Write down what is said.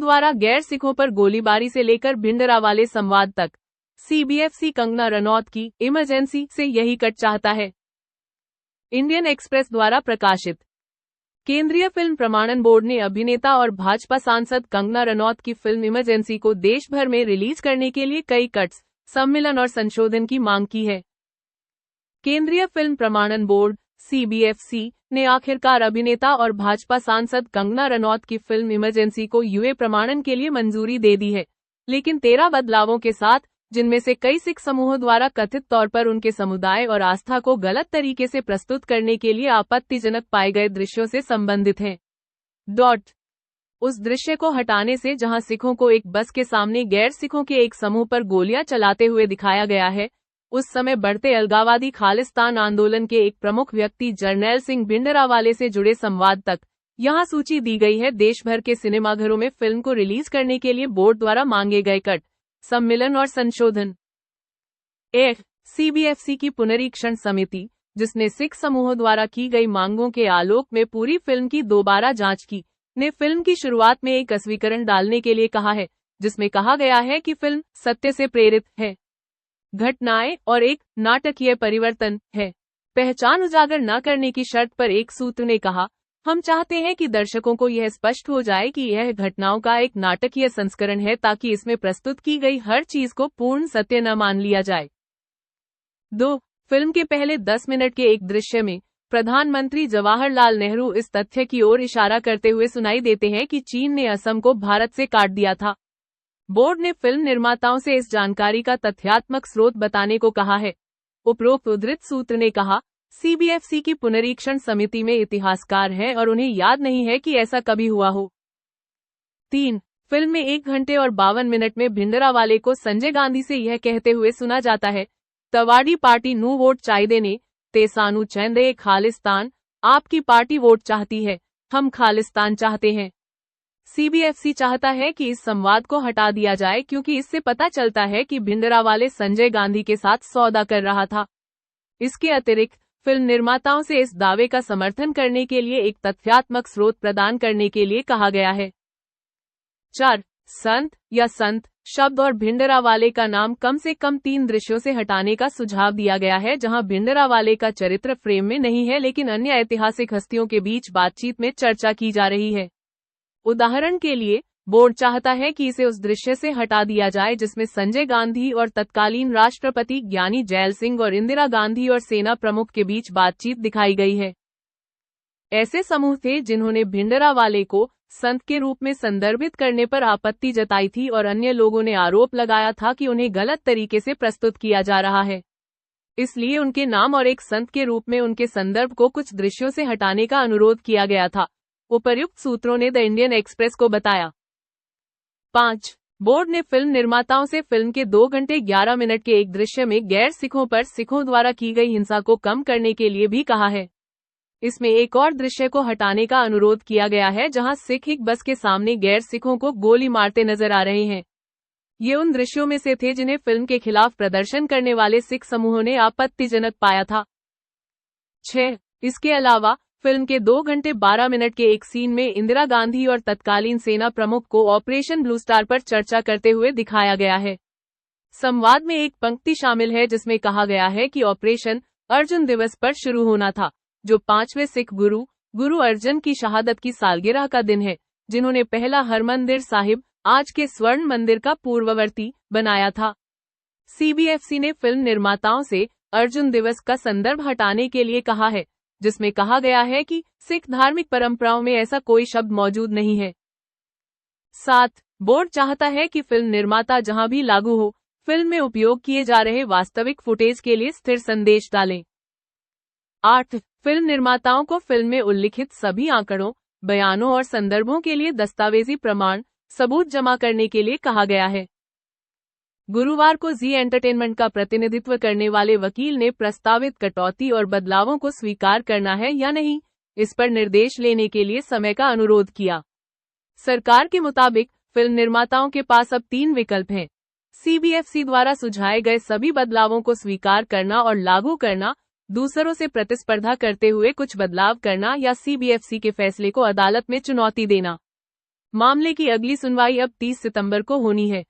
द्वारा गैर सिखों पर गोलीबारी से लेकर भिंडरावाले संवाद तक, सीबीएफसी कंगना रनौत की इमरजेंसी से यही कट चाहता है। इंडियन एक्सप्रेस द्वारा प्रकाशित। केंद्रीय फिल्म प्रमाणन बोर्ड ने अभिनेता और भाजपा सांसद कंगना रनौत की फिल्म इमरजेंसी को देश भर में रिलीज करने के लिए कई कट्स, सम्मिलन और संशोधन की मांग की है। केंद्रीय फिल्म प्रमाणन बोर्ड सीबीएफसी ने आखिरकार अभिनेता और भाजपा सांसद कंगना रनौत की फिल्म इमरजेंसी को यूए प्रमाणन के लिए मंजूरी दे दी है, लेकिन 13 बदलावों के साथ, जिनमें से कई सिख समूहों द्वारा कथित तौर पर उनके समुदाय और आस्था को गलत तरीके से प्रस्तुत करने के लिए आपत्तिजनक पाए गए दृश्यों से संबंधित हैं। उस दृश्य को हटाने से जहां सिखों को एक बस के सामने गैर सिखों के एक समूह पर गोलियां चलाते हुए दिखाया गया है, उस समय बढ़ते अलगावादी खालिस्तान आंदोलन के एक प्रमुख व्यक्ति जरनैल सिंह भिंडरावाले से जुड़े संवाद तक, यहाँ सूची दी गई है। देश भर के सिनेमाघरों में फिल्म को रिलीज करने के लिए बोर्ड द्वारा मांगे गए कट, सम्मिलन और संशोधन। सीबीएफसी की पुनरीक्षण समिति, जिसने सिख समूहों द्वारा की गई मांगों के आलोक में पूरी फिल्म की दोबारा जांच की, ने फिल्म की शुरुआत में एक स्पष्टीकरण डालने के लिए कहा है, जिसमें कहा गया है कि फिल्म सत्य से प्रेरित है, घटनाएं और एक नाटकीय परिवर्तन है। पहचान उजागर न करने की शर्त पर एक सूत्र ने कहा, हम चाहते हैं कि दर्शकों को यह स्पष्ट हो जाए कि यह घटनाओं का एक नाटकीय संस्करण है, ताकि इसमें प्रस्तुत की गई हर चीज को पूर्ण सत्य न मान लिया जाए। फिल्म के पहले 10 मिनट के एक दृश्य में प्रधानमंत्री जवाहरलाल नेहरू इस तथ्य की ओर इशारा करते हुए सुनाई देते हैं कि चीन ने असम को भारत से काट दिया था। बोर्ड ने फिल्म निर्माताओं से इस जानकारी का तथ्यात्मक स्रोत बताने को कहा है। उपरोक्त उद्धृत सूत्र ने कहा, सीबीएफसी की पुनरीक्षण समिति में इतिहासकार हैं और उन्हें याद नहीं है कि ऐसा कभी हुआ हो। फिल्म में 1 घंटे और 52 मिनट में भिंडरावाले को संजय गांधी से यह कहते हुए सुना जाता है, तवाड़ी पार्टी नू वोट चाहिए ने, ते सानू चैंदे खालिस्तान, आपकी पार्टी वोट चाहती है, हम खालिस्तान चाहते हैं। सीबीएफसी चाहता है कि इस संवाद को हटा दिया जाए, क्योंकि इससे पता चलता है कि भिंडरावाले संजय गांधी के साथ सौदा कर रहा था। इसके अतिरिक्त फिल्म निर्माताओं से इस दावे का समर्थन करने के लिए एक तथ्यात्मक स्रोत प्रदान करने के लिए कहा गया है। संत या संत शब्द और भिंडरावाले का नाम कम से कम 3 दृश्यों से हटाने का सुझाव दिया गया है, जहां भिंडरावाले का चरित्र फ्रेम में नहीं है, लेकिन अन्य ऐतिहासिक हस्तियों के बीच बातचीत में चर्चा की जा रही है। उदाहरण के लिए, बोर्ड चाहता है कि इसे उस दृश्य से हटा दिया जाए जिसमें संजय गांधी और तत्कालीन राष्ट्रपति ज्ञानी जैल सिंह और इंदिरा गांधी और सेना प्रमुख के बीच बातचीत दिखाई गई है। ऐसे समूह थे जिन्होंने भिंडरावाले को संत के रूप में संदर्भित करने पर आपत्ति जताई थी और अन्य लोगों ने आरोप लगाया था कि उन्हें गलत तरीके से प्रस्तुत किया जा रहा है। इसलिए उनके नाम और एक संत के रूप में उनके संदर्भ को कुछ दृश्यों से हटाने का अनुरोध किया गया था, उपर्युक्त सूत्रों ने द इंडियन एक्सप्रेस को बताया। बोर्ड ने फिल्म निर्माताओं से फिल्म के 2 घंटे 11 मिनट के एक दृश्य में गैर सिखों पर सिखों द्वारा की गई हिंसा को कम करने के लिए भी कहा है। इसमें एक और दृश्य को हटाने का अनुरोध किया गया है, जहां सिख एक बस के सामने गैर सिखों को गोली मारते नजर आ रहे हैं। ये उन दृश्यों में से थे जिन्हें फिल्म के खिलाफ प्रदर्शन करने वाले सिख समूहों ने आपत्तिजनक पाया था। इसके अलावा फिल्म के 2 घंटे 12 मिनट के एक सीन में इंदिरा गांधी और तत्कालीन सेना प्रमुख को ऑपरेशन ब्लू स्टार पर चर्चा करते हुए दिखाया गया है। संवाद में एक पंक्ति शामिल है जिसमें कहा गया है कि ऑपरेशन अर्जुन दिवस पर शुरू होना था, जो 5वें सिख गुरु अर्जन की शहादत की सालगिरह का दिन है, जिन्होंने पहला हरमंदिर साहिब, आज के स्वर्ण मंदिर का पूर्ववर्ती, बनाया था। सीबीएफसी ने फिल्म निर्माताओं से अर्जुन दिवस का संदर्भ हटाने के लिए कहा है, जिसमें कहा गया है कि सिख धार्मिक परंपराओं में ऐसा कोई शब्द मौजूद नहीं है। बोर्ड चाहता है कि फिल्म निर्माता जहां भी लागू हो, फिल्म में उपयोग किए जा रहे वास्तविक फुटेज के लिए स्थिर संदेश डालें। 8. फिल्म निर्माताओं को फिल्म में उल्लिखित सभी आंकड़ों, बयानों और संदर्भों के लिए दस्तावेजी प्रमाण सबूत जमा करने के लिए कहा गया है। गुरुवार को जी एंटरटेनमेंट का प्रतिनिधित्व करने वाले वकील ने प्रस्तावित कटौती और बदलावों को स्वीकार करना है या नहीं, इस पर निर्देश लेने के लिए समय का अनुरोध किया। सरकार के मुताबिक फिल्म निर्माताओं के पास अब 3 विकल्प हैं: सीबीएफसी द्वारा सुझाए गए सभी बदलावों को स्वीकार करना और लागू करना, दूसरों से प्रतिस्पर्धा करते हुए कुछ बदलाव करना, या सीबीएफसी के फैसले को अदालत में चुनौती देना। मामले की अगली सुनवाई अब 30 सितंबर को होनी है।